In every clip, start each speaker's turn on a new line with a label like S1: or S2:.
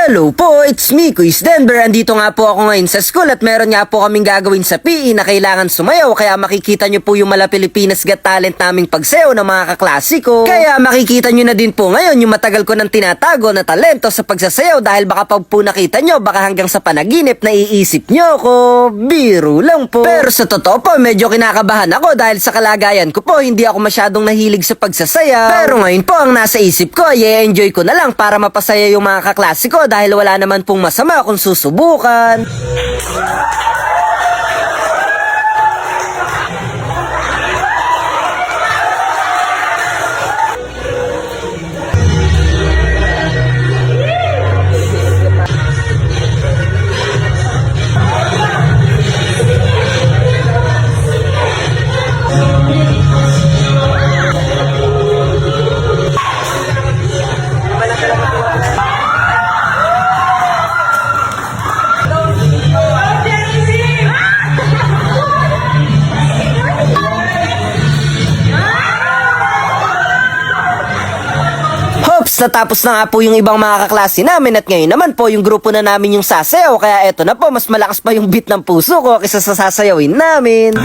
S1: Hello po, it's me, Quiz Denver. Andito nga po ako ngayon sa school at meron nga po kaming gagawin sa PE na kailangan sumayaw. Kaya makikita nyo po yung Mala Pilipinas Got Talent naming pagsayaw ng mga kaklasiko. Kaya makikita nyo na din po ngayon yung matagal ko nang tinatago na talento sa pagsasayaw. Dahil baka pag po nakita nyo, baka hanggang sa panaginip naiisip nyo ko. Biro lang po. Pero sa totoo po, medyo kinakabahan ako dahil sa kalagayan ko po, hindi ako masyadong nahilig sa pagsasayaw. Pero ngayon po, ang nasa isip ko ay i-enjoy ko na lang para mapasaya yung mga kaklasiko dahil wala naman pong masama kung susubukan. Natapos na nga po yung ibang mga kaklase namin at ngayon naman po yung grupo na namin yung sasayaw. Kaya eto na po, mas malakas pa yung beat ng puso ko kaysa sa sasayawin namin.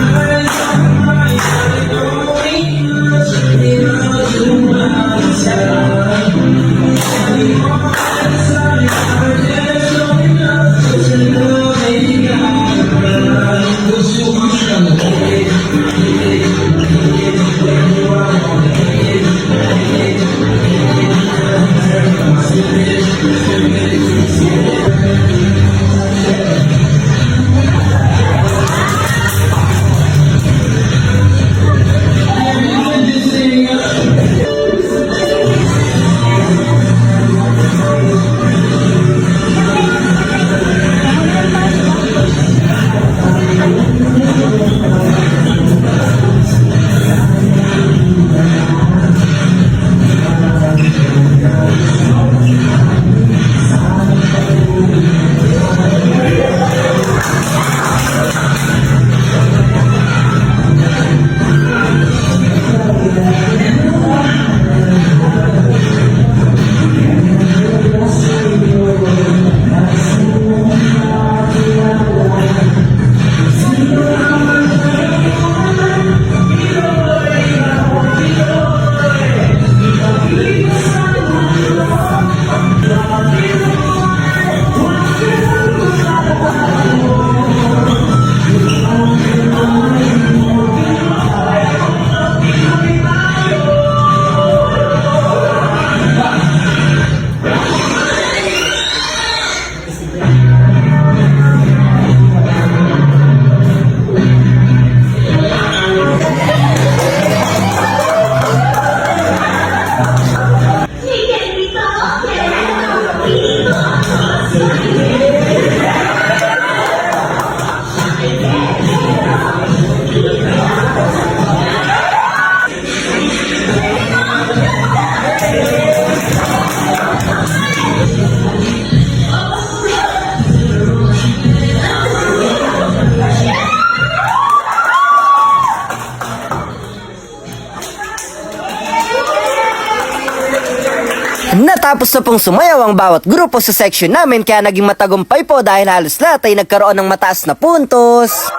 S1: Natapos na pong sumayaw ang bawat grupo sa section namin kaya naging matagumpay po dahil halos lahat ay nagkaroon ng mataas na puntos.